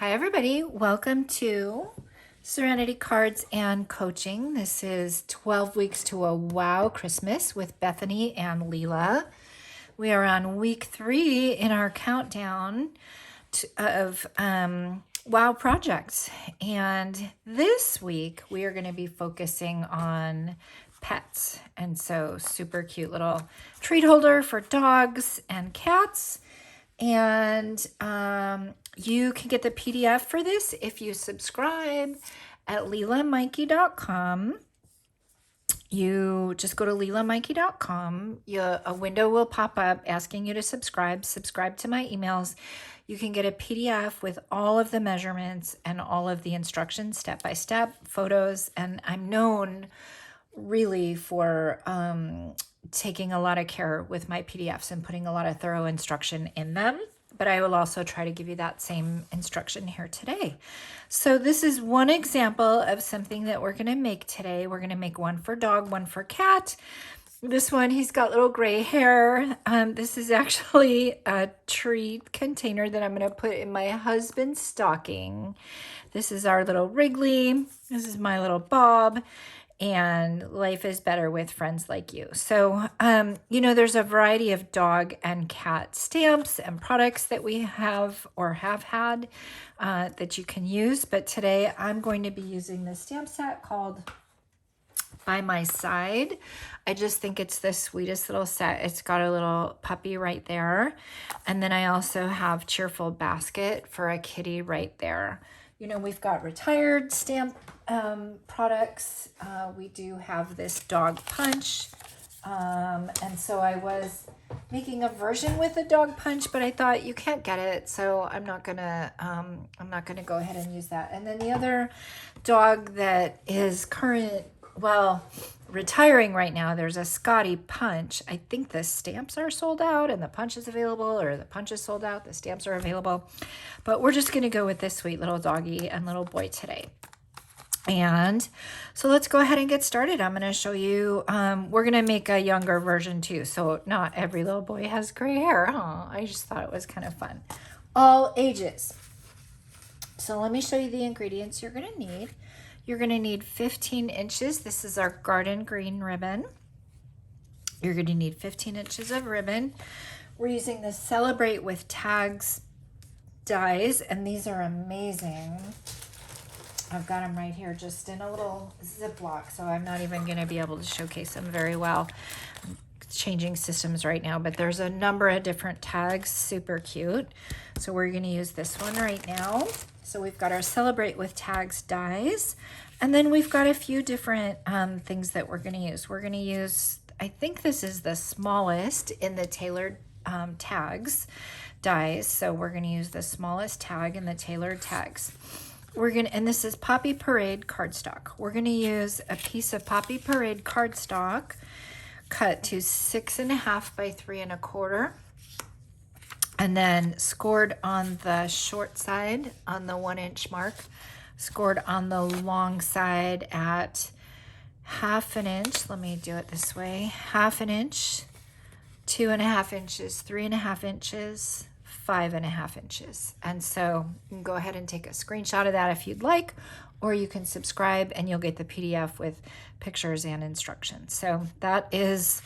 Hi everybody, welcome to Serenity Cards and Coaching. This is 12 weeks to a wow Christmas with Bethany and Lela. We are on week 3 in our countdown of wow projects. And this week we are going to be focusing on pets. And so super cute little treat holder for dogs and cats. And you can get the PDF for this if you subscribe at lelamikey.com. You just go to lelamikey.com. A window will pop up asking you to subscribe to my emails. You can get a PDF with all of the measurements and all of the instructions step by step, photos, and I'm known really for taking a lot of care with my PDFs and putting a lot of thorough instruction in them. But I will also try to give you that same instruction here today. So this is one example of something that we're going to make today. We're going to make one for dog, one for cat. This one, he's got little gray hair. This is actually a treat container that I'm going to put in my husband's stocking. This is our little Wrigley. This is my little Bob. And life is better with friends like you. So, there's a variety of dog and cat stamps and products that we have or have had that you can use. But today I'm going to be using this stamp set called By My Side. I just think it's the sweetest little set. It's got a little puppy right there. And then I also have Cheerful Basket for a kitty right there. We've got retired stamp products. We do have this dog punch. And so I was making a version with a dog punch, but I thought you can't get it. So I'm not gonna go ahead and use that. And then the other dog that is retiring right now, there's a Scotty punch. I think the stamps are sold out and the punch is available, or the punch is sold out, the stamps are available. But we're just going to go with this sweet little doggy and little boy today. And so let's go ahead and get started. I'm going to show you, we're going to make a younger version too. So not every little boy has gray hair. I just thought it was kind of fun. All ages. So let me show you the ingredients you're going to need. You're going to need 15 inches. This is our garden green ribbon. You're going to need 15 inches of ribbon. We're using the Celebrate with Tags dies, and these are amazing. I've got them right here just in a little Ziploc, so I'm not even going to be able to showcase them very well. I'm changing systems right now, but there's a number of different tags, super cute. So we're going to use this one right now. So we've got our Celebrate with Tags dies, and then we've got a few different things that we're going to use. We're going to use, I think this is the smallest in the tailored tags dies, so we're going to use the smallest tag in the tailored tags. And this is Poppy Parade cardstock. We're going to use a piece of Poppy Parade cardstock cut to 6.5 by 3.25. And then scored on the short side on the 1-inch mark, scored on the long side at 1/2 inch. Let me do it this way. 1/2 inch, 2.5 inches, 3.5 inches, 5.5 inches. And so you can go ahead and take a screenshot of that if you'd like, or you can subscribe and you'll get the PDF with pictures and instructions. So that is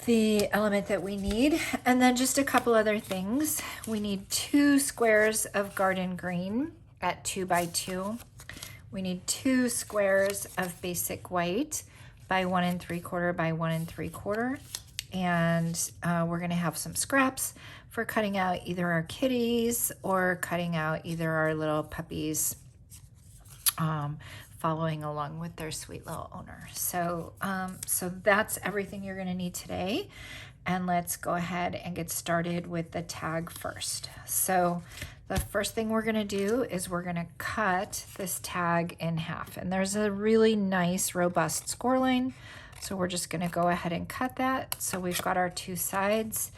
the element that we need. And then just a couple other things. We need 2 squares of garden green at 2 by 2. We need 2 squares of basic white by 1 3/4 by 1 3/4. And we're going to have some scraps for cutting out either our kitties or cutting out either our little puppies following along with their sweet little owner. So that's everything you're going to need today. And let's go ahead and get started with the tag first. So the first thing we're going to do is we're going to cut this tag in half. And there's a really nice, robust score line. So we're just going to go ahead and cut that. So we've got our 2 sides.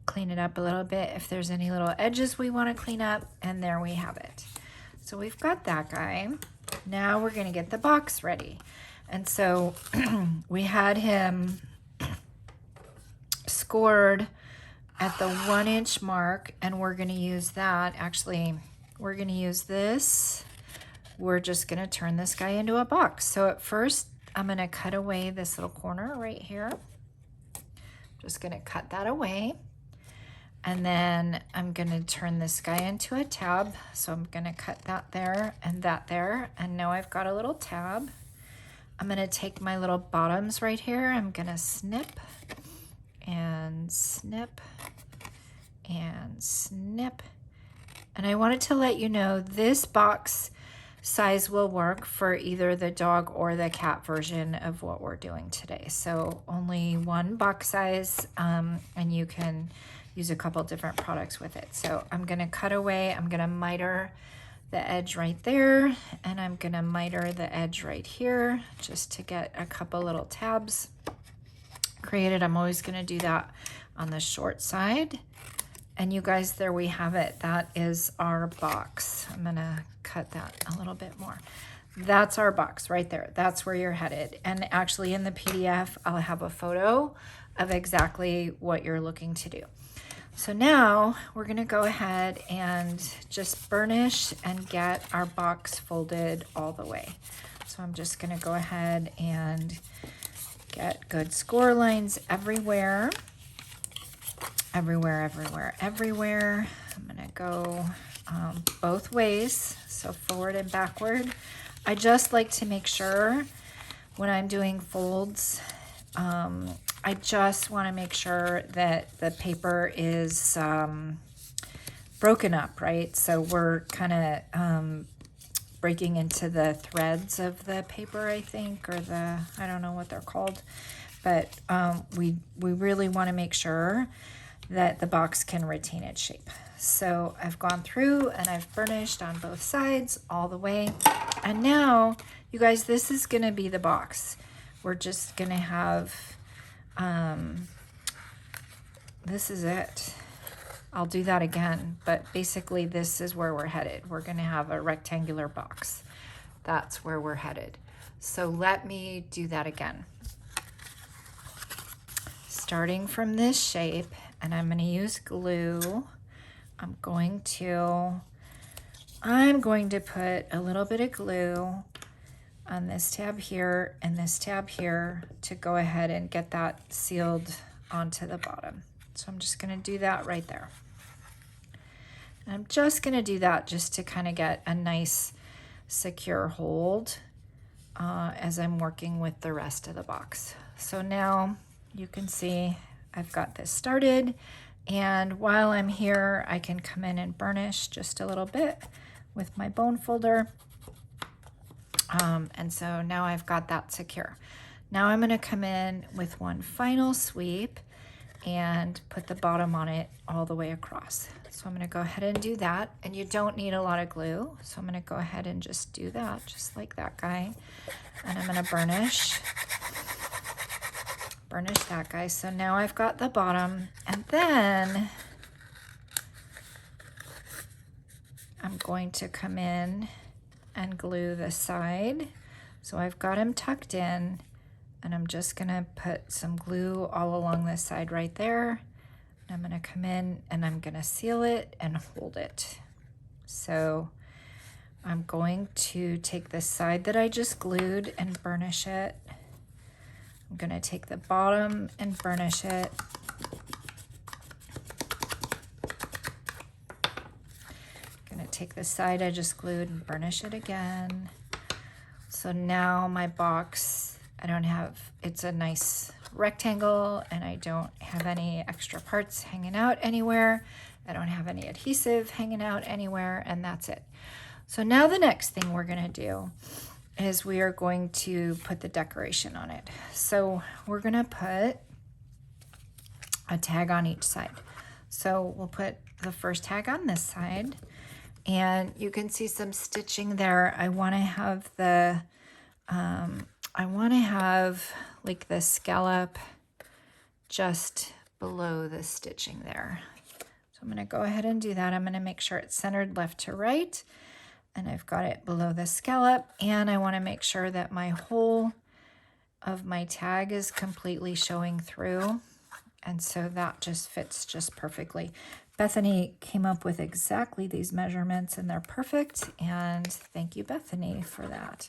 Clean it up a little bit if there's any little edges we want to clean up. And there we have it. So we've got that guy. Now we're going to get the box ready. And so we had him scored at the 1-inch mark, and we're going to use that. Actually, we're going to use this. We're just going to turn this guy into a box. So at first, I'm going to cut away this little corner right here. Just going to cut that away. And then I'm going to turn this guy into a tab. So I'm going to cut that there and that there. And now I've got a little tab. I'm going to take my little bottoms right here. I'm going to snip and snip and snip. And I wanted to let you know this box size will work for either the dog or the cat version of what we're doing today. So only one box size, and you can use a couple different products with it. So I'm going to cut away. I'm going to miter the edge right there, and I'm going to miter the edge right here just to get a couple little tabs created. I'm always going to do that on the short side. And you guys, there we have it. That is our box. I'm going to cut that a little bit more. That's our box right there. That's where you're headed. And actually in the PDF, I'll have a photo of exactly what you're looking to do. So now we're going to go ahead and just burnish and get our box folded all the way. So I'm just going to go ahead and get good score lines everywhere. Everywhere, everywhere, everywhere. I'm going to go both ways, so forward and backward. I just like to make sure when I'm doing folds, I just want to make sure that the paper is broken up, right? So we're kind of breaking into the threads of the paper, I think, or I don't know what they're called, but we really want to make sure that the box can retain its shape. So I've gone through and I've burnished on both sides all the way. And now, you guys, this is gonna be the box. We're just gonna have, this is it. I'll do that again, but basically this is where we're headed. We're gonna have a rectangular box. That's where we're headed. So let me do that again. Starting from this shape, and I'm going to use glue. I'm going to put a little bit of glue on this tab here and this tab here to go ahead and get that sealed onto the bottom. So I'm just going to do that right there. And I'm just going to do that just to kind of get a nice secure hold as I'm working with the rest of the box. So now you can see I've got this started, and while I'm here, I can come in and burnish just a little bit with my bone folder. And so now I've got that secure. Now I'm going to come in with one final sweep and put the bottom on it all the way across. So I'm going to go ahead and do that, and you don't need a lot of glue. So I'm going to go ahead and just do that, just like that guy. And I'm going to burnish that guy. So now I've got the bottom, and then I'm going to come in and glue the side. So I've got him tucked in, and I'm just gonna put some glue all along this side right there. And I'm gonna come in and I'm gonna seal it and hold it. So I'm going to take this side that I just glued and burnish it. I'm going to take the bottom and burnish it. I'm going to take the side I just glued and burnish it again. So now my box, it's a nice rectangle, and I don't have any extra parts hanging out anywhere. I don't have any adhesive hanging out anywhere, and that's it. So now the next thing we're going to do is we are going to put the decoration on it. So we're gonna put a tag on each side. So we'll put the first tag on this side, and you can see some stitching there. I wanna have like the scallop just below the stitching there. So I'm gonna go ahead and do that. I'm gonna make sure it's centered left to right, and I've got it below the scallop, and I want to make sure that my whole of my tag is completely showing through, and so that just fits just perfectly. Bethany came up with exactly these measurements and they're perfect. And thank you, Bethany, for that.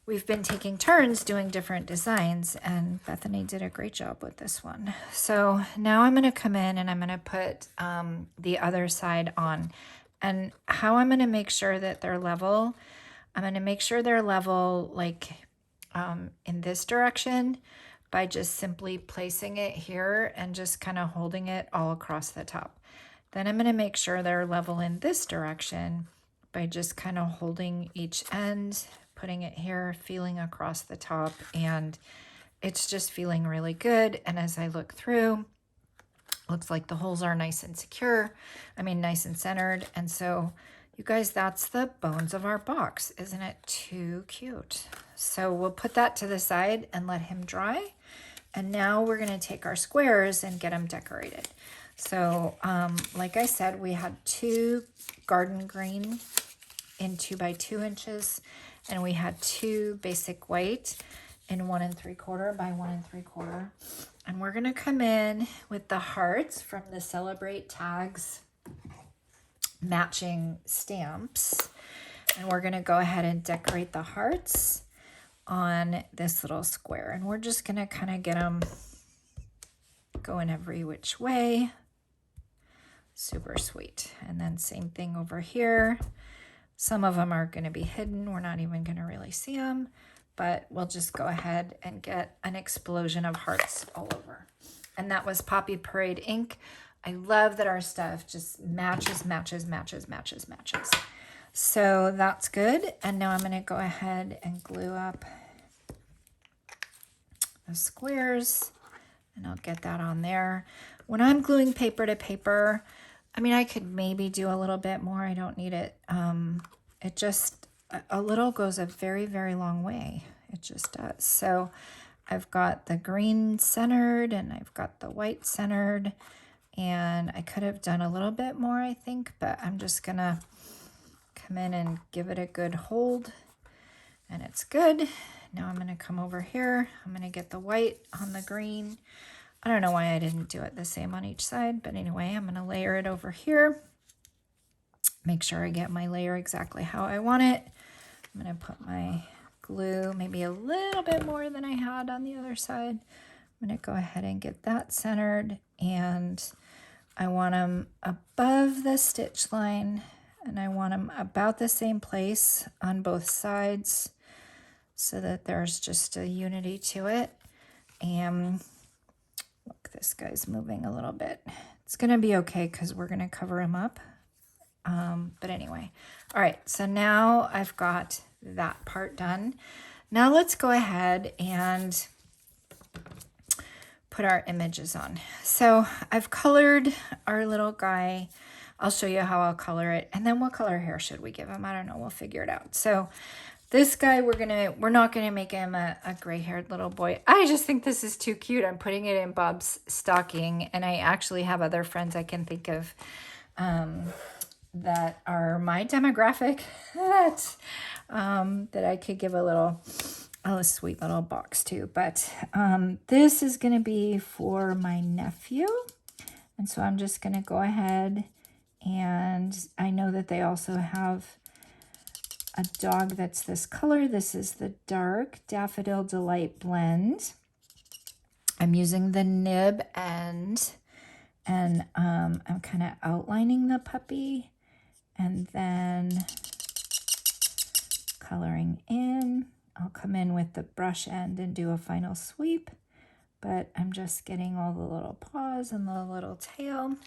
We've been taking turns doing different designs and Bethany did a great job with this one. So now I'm going to come in and I'm going to put the other side on. And how I'm going to make sure that they're level, I'm going to make sure they're level like in this direction by just simply placing it here and just kind of holding it all across the top. Then I'm going to make sure they're level in this direction by just kind of holding each end, putting it here, feeling across the top, and it's just feeling really good. And as I look through, looks like the holes are nice and secure. I mean, nice and centered. And so you guys, that's the bones of our box. Isn't it too cute? So we'll put that to the side and let him dry. And now we're going to take our squares and get them decorated. So like I said, we had 2 garden green in 2 by 2 inches. And we had 2 basic white in 1 3/4 by 1 3/4. And we're going to come in with the hearts from the Celebrate Tags matching stamps. And we're going to go ahead and decorate the hearts on this little square. And we're just going to kind of get them going every which way. Super sweet. And then same thing over here. Some of them are going to be hidden. We're not even going to really see them, but we'll just go ahead and get an explosion of hearts all over. And that was Poppy Parade ink. I love that our stuff just matches. So that's good. And now I'm going to go ahead and glue up the squares and I'll get that on there. When I'm gluing paper to paper, I mean, I could maybe do a little bit more. I don't need it. It just, a little goes a very, very long way. It just does. So I've got the green centered and I've got the white centered. And I could have done a little bit more, I think, but I'm just going to come in and give it a good hold. And it's good. Now I'm going to come over here. I'm going to get the white on the green. I don't know why I didn't do it the same on each side, but anyway, I'm going to layer it over here. Make sure I get my layer exactly how I want it. I'm going to put my glue maybe a little bit more than I had on the other side. I'm going to go ahead and get that centered, and I want them above the stitch line, and I want them about the same place on both sides so that there's just a unity to it. And look, this guy's moving a little bit. It's going to be okay because we're going to cover him up. But anyway, all right, so now I've got that part done. Now let's go ahead and put our images on. So I've colored our little guy. I'll show you how I'll color it. And then what color hair should we give him? I don't know. We'll figure it out. So this guy, we're not going to make him a gray-haired little boy. I just think this is too cute. I'm putting it in Bob's stocking. And I actually have other friends I can think of that are my demographic that I could give a sweet little box to. But this is going to be for my nephew. And so I'm just going to go ahead, and I know that they also have a dog that's this color. This is the dark Daffodil Delight blend. I'm using the nib end, and I'm kind of outlining the puppy and then coloring in. I'll come in with the brush end and do a final sweep, but I'm just getting all the little paws and the little tail.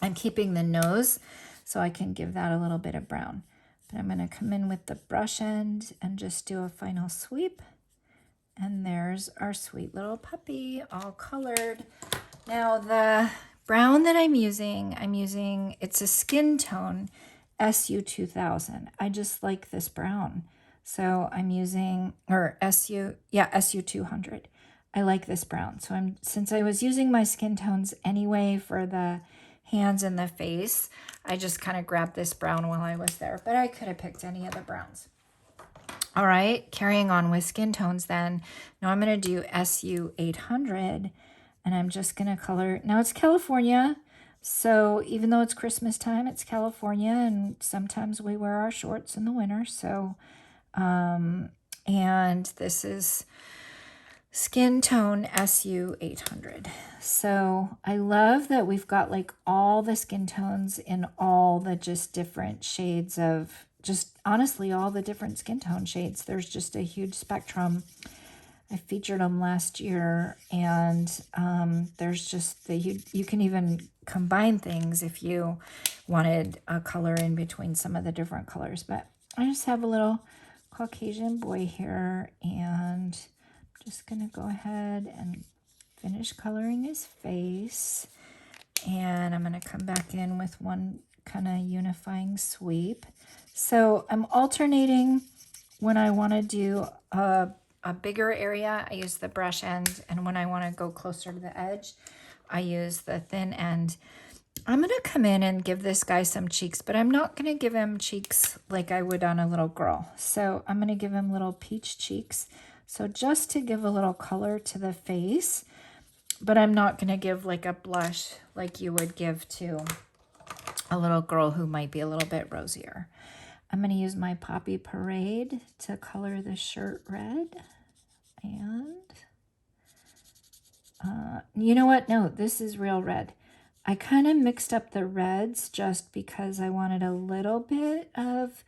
I'm keeping the nose so I can give that a little bit of brown. But I'm going to come in with the brush end and just do a final sweep. And there's our sweet little puppy, all colored. Now the brown that I'm using, it's a skin tone SU2000. I just like this brown. So I'm using, or SU200. I like this brown. So since I was using my skin tones anyway for the hands and the face, I just kind of grabbed this brown while I was there, but I could have picked any of the browns. All right, carrying on with skin tones then. Now I'm going to do SU800, and I'm just going to color. Now it's California, So even though it's Christmas time, it's California, and sometimes we wear our shorts in the winter. So, and this is Skin Tone SU 800. So I love that we've got like all the skin tones in all the just different shades of, just honestly all the different skin tone shades. There's just a huge spectrum. I featured them last year, and there's just you can even combine things if you wanted a color in between some of the different colors. But I just have a little Caucasian boy here, and I'm just gonna go ahead and finish coloring his face, and I'm gonna come back in with one kind of unifying sweep. So I'm alternating when I want to do a bigger area, I use the brush end, and when I want to go closer to the edge, I use the thin end. I'm going to come in and give this guy some cheeks, but I'm not going to give him cheeks like I would on a little girl. So I'm going to give him little peach cheeks. So just to give a little color to the face, but I'm not going to give like a blush like you would give to a little girl who might be a little bit rosier. I'm going to use my Poppy Parade to color the shirt red. And you know what? No, this is real red. I kind of mixed up the reds just because I wanted a little bit of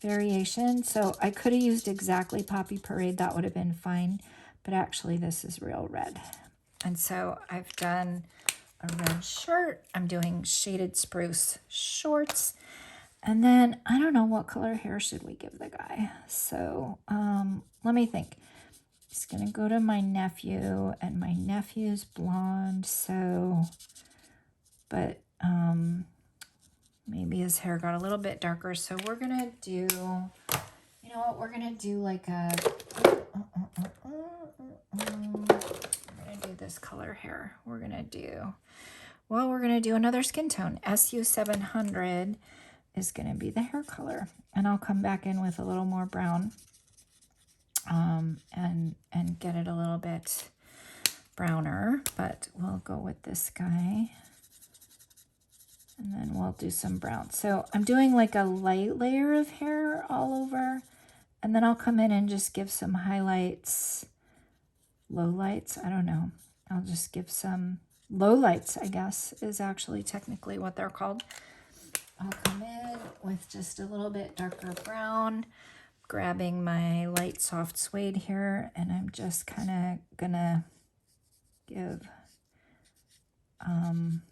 variation. So I could have used exactly Poppy Parade. That would have been fine. But actually, this is real red. And so I've done a red shirt. I'm doing shaded spruce shorts. And then I don't know what color hair should we give the guy. So let me think. He's going to go to my nephew, and my nephew's blonde. So, but maybe his hair got a little bit darker. So we're going to do, you know what? We're going to do like a, we're going to do this color here. We're going to do another skin tone. SU 700 is going to be the hair color, and I'll come back in with a little more brown and get it a little bit browner, but we'll go with this guy, and then we'll do some brown. So I'm doing like a light layer of hair all over, and then I'll come in and just give some highlights, lowlights, I don't know. I'll just give some lowlights, I guess is actually technically what they're called. I'll come in with just a little bit darker brown, grabbing my light soft suede here, and I'm just kind of gonna give, I'm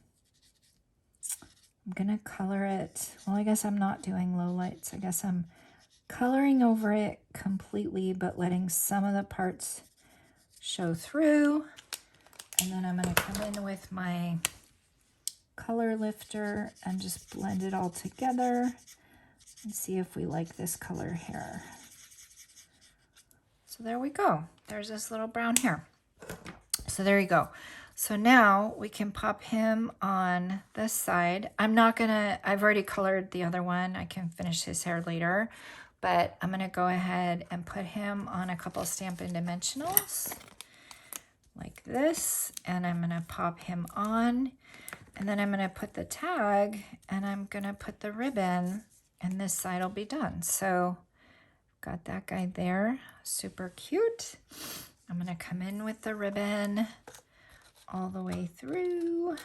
gonna color it. Well, I guess I'm not doing low lights. I guess I'm coloring over it completely, but letting some of the parts show through. And then I'm gonna come in with my color lifter and just blend it all together and see if we like this color here. So there we go. There's this little brown hair. So there you go. So now we can pop him on this side. I've already colored the other one. I can finish his hair later, but I'm gonna go ahead and put him on a couple Stampin' Dimensionals like this, and I'm gonna pop him on. And then I'm going to put the tag, and I'm going to put the ribbon, and this side will be done. So got that guy there, super cute. I'm going to come in with the ribbon all the way through.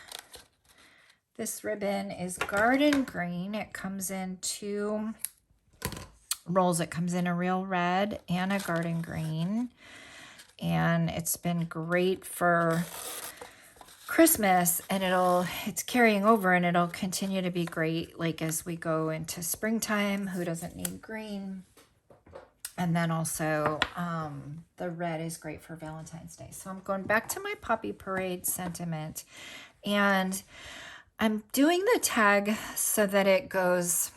This ribbon is garden green. It comes in 2 rolls. It comes in a real red and a garden green. And it's been great for Christmas, and it's carrying over, and it'll continue to be great like as we go into springtime. Who doesn't need green? And then also the red is great for Valentine's Day. So I'm going back to my Poppy Parade sentiment, and I'm doing the tag so that it goes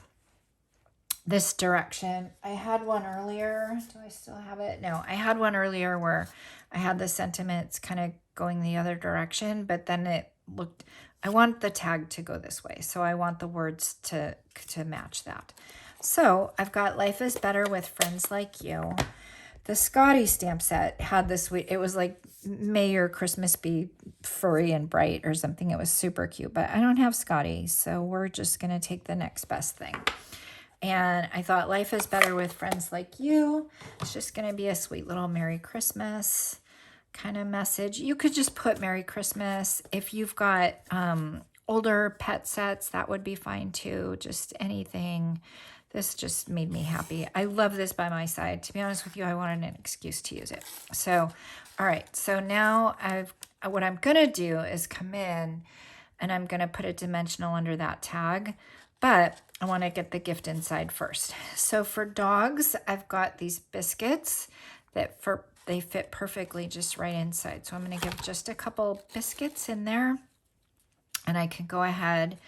this direction. I had one earlier. Do I still have it? No, I had one earlier where I had the sentiments kind of going the other direction, but then it looked, I want the tag to go this way. So I want the words to match that. So I've got Life is Better with Friends Like You. The Scotty stamp set had this, it was like, may your Christmas be furry and bright or something. It was super cute, but I don't have Scotty, so we're just going to take the next best thing. And I thought life is better with friends like you. It's just going to be a sweet little Merry Christmas kind of message. You could just put Merry Christmas. If you've got older pet sets, that would be fine too. Just anything. This just made me happy. I love this by my side. To be honest with you, I wanted an excuse to use it. So, all right. So now what I'm going to do is come in and I'm going to put a dimensional under that tag, but I want to get the gift inside first. So for dogs, I've got these biscuits that they fit perfectly just right inside. So I'm going to give just a couple biscuits in there, and I can go ahead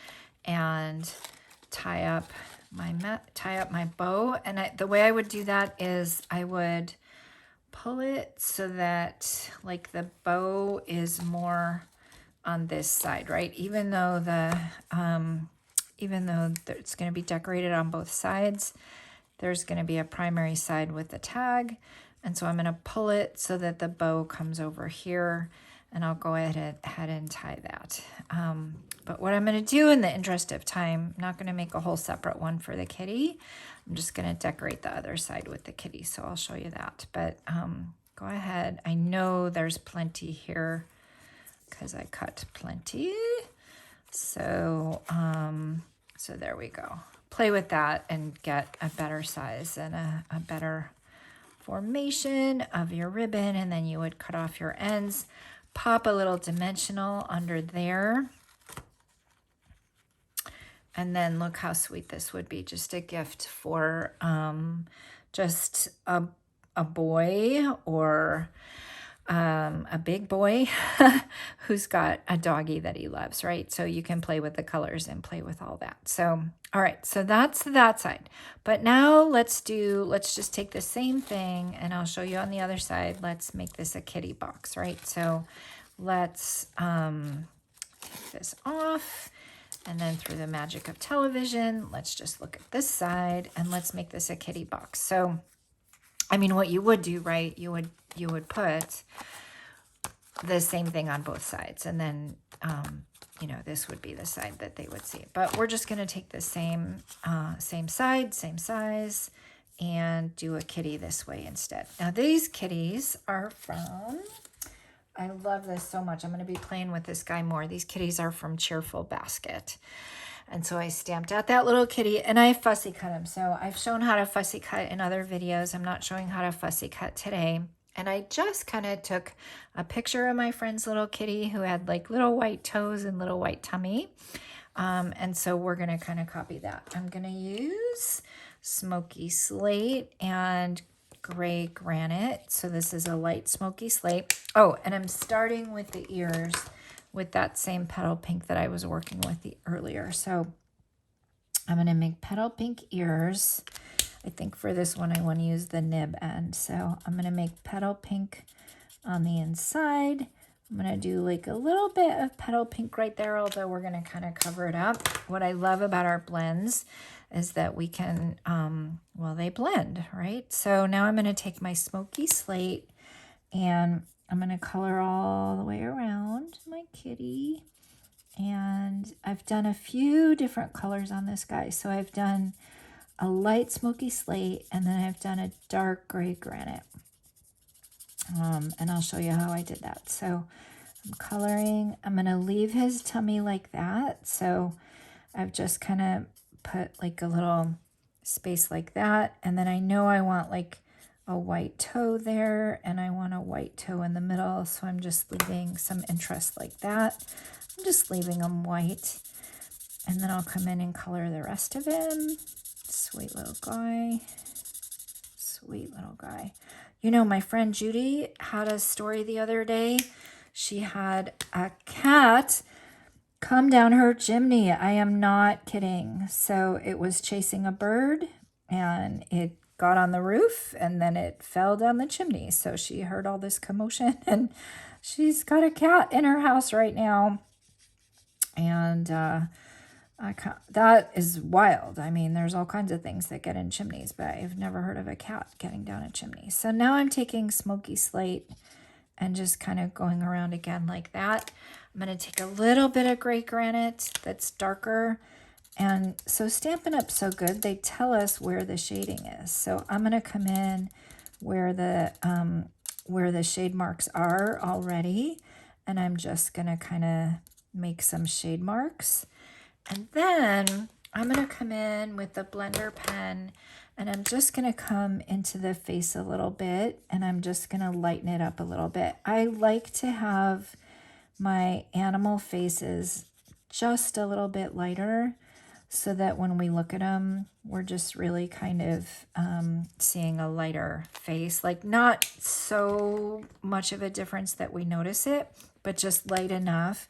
and tie up my bow. And the way I would do that is I would pull it so that like the bow is more on this side, right? Even though it's going to be decorated on both sides, there's going to be a primary side with the tag. And so I'm going to pull it so that the bow comes over here, and I'll go ahead and tie that. But what I'm going to do in the interest of time, I'm not going to make a whole separate one for the kitty. I'm just going to decorate the other side with the kitty. So I'll show you that. But go ahead. I know there's plenty here because I cut plenty. So, so there we go. Play with that and get a better size and a better formation of your ribbon. And then you would cut off your ends, pop a little dimensional under there. And then look how sweet this would be. Just a gift for just a boy or a big boy who's got a doggy that he loves, right? So you can play with the colors and play with all that. So, all right, so that's that side. But now let's just take the same thing and I'll show you on the other side. Let's make this a kitty box, right? So let's take this off. And then through the magic of television, let's just look at this side and let's make this a kitty box. So, I mean, what you would do, right? You would put the same thing on both sides, and then, you know, this would be the side that they would see. But we're just going to take the same side, same size, and do a kitty this way instead. Now, these kitties are from, I love this so much. I'm going to be playing with this guy more. These kitties are from Cheerful Basket. And so I stamped out that little kitty and I fussy cut him. So I've shown how to fussy cut in other videos. I'm not showing how to fussy cut today. And I just kind of took a picture of my friend's little kitty who had like little white toes and little white tummy. And so we're going to kind of copy that. I'm going to use Smoky Slate and Gray Granite. So this is a light smoky slate. Oh, and I'm starting with the ears with that same petal pink that I was working with earlier. So I'm going to make petal pink ears. I think for this one I want to use the nib end. So I'm going to make petal pink on the inside. I'm going to do like a little bit of petal pink right there, although we're going to kind of cover it up. What I love about our blends is that we can, well, they blend, right? So now I'm going to take my smoky slate and I'm going to color all the way around my kitty. And I've done a few different colors on this guy. So I've done a light smoky slate and then I've done a dark gray granite. And I'll show you how I did that. So I'm coloring. I'm going to leave his tummy like that. So I've just kind of put like a little space like that. And then I know I want like a white toe there and I want a white toe in the middle. So I'm just leaving some interest like that. I'm just leaving him white. And then I'll come in and color the rest of him. Sweet little guy. Sweet little guy. You know, my friend Judy had a story the other day. She had a cat come down her chimney. I am not kidding. So it was chasing a bird and it got on the roof and then it fell down the chimney. So she heard all this commotion and she's got a cat in her house right now. And That is wild. I mean, there's all kinds of things that get in chimneys, but I've never heard of a cat getting down a chimney. So now I'm taking smoky slate and just kind of going around again like that. I'm going to take a little bit of gray granite that's darker. And so Stampin' Up! So good, they tell us where the shading is. So I'm going to come in where the shade marks are already. And I'm just going to kind of make some shade marks. And then I'm going to come in with the blender pen and I'm just going to come into the face a little bit and I'm just going to lighten it up a little bit. I like to have my animal faces just a little bit lighter so that when we look at them, we're just really kind of seeing a lighter face. Like not so much of a difference that we notice it, but just light enough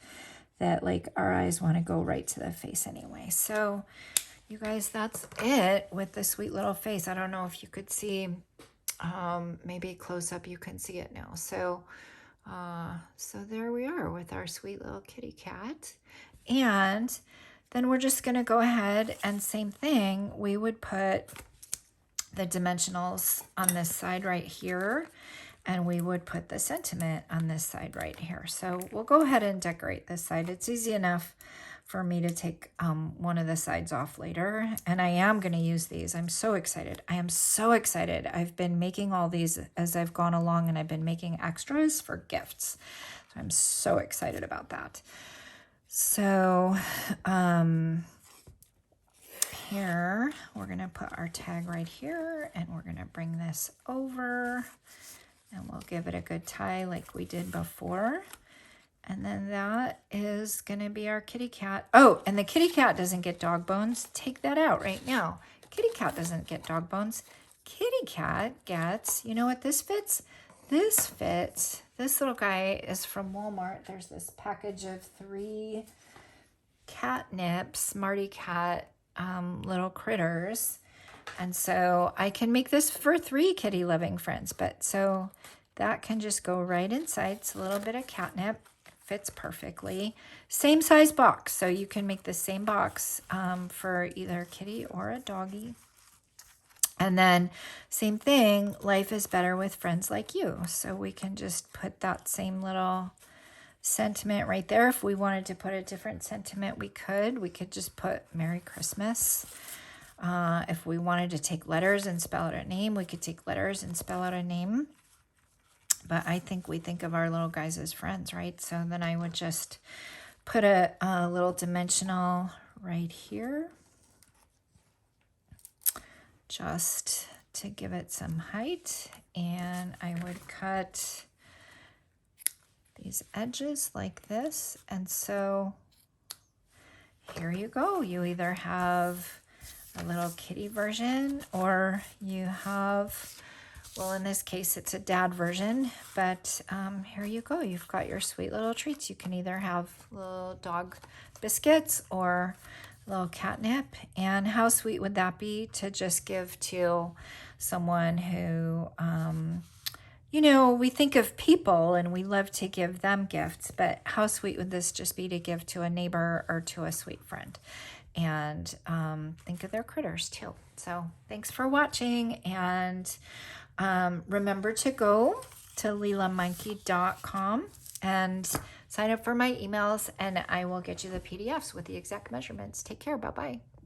that like our eyes want to go right to the face anyway. So you guys, that's it with the sweet little face. I don't know if you could see, maybe close up you can see it now. So there we are with our sweet little kitty cat. And then we're just going to go ahead and same thing, we would put the dimensionals on this side right here. And we would put the sentiment on this side right here. So we'll go ahead and decorate this side. It's easy enough for me to take one of the sides off later. And I am going to use these. I'm so excited. I am so excited. I've been making all these as I've gone along and I've been making extras for gifts. So I'm so excited about that. So here, we're going to put our tag right here and we're going to bring this over. And we'll give it a good tie like we did before. And then that is going to be our kitty cat. Oh, and the kitty cat doesn't get dog bones. Take that out right now. Kitty cat doesn't get dog bones. Kitty cat gets, you know what this fits? This fits. This little guy is from Walmart. There's this package of 3 catnip Smarty Cat little critters. And so I can make this for 3 kitty loving friends, but so that can just go right inside. It's a little bit of catnip, fits perfectly. Same size box, so you can make the same box for either a kitty or a doggy. And then same thing, life is better with friends like you. So we can just put that same little sentiment right there. If we wanted to put a different sentiment, we could. We could just put Merry Christmas. If we wanted to take letters and spell out a name, we could take letters and spell out a name. But I think we think of our little guys as friends, right? So then I would just put a little dimensional right here, just to give it some height. And I would cut these edges like this. And so here you go. You either have a little kitty version or you have, well, in this case it's a dad version, but here you go. You've got your sweet little treats. You can either have little dog biscuits or little catnip. And how sweet would that be to just give to someone who, you know, we think of people and we love to give them gifts, but how sweet would this just be to give to a neighbor or to a sweet friend? And think of their critters too. So thanks for watching, and remember to go to LelaMonkey.com and sign up for my emails, and I will get you the PDFs with the exact measurements. Take care. Bye-bye.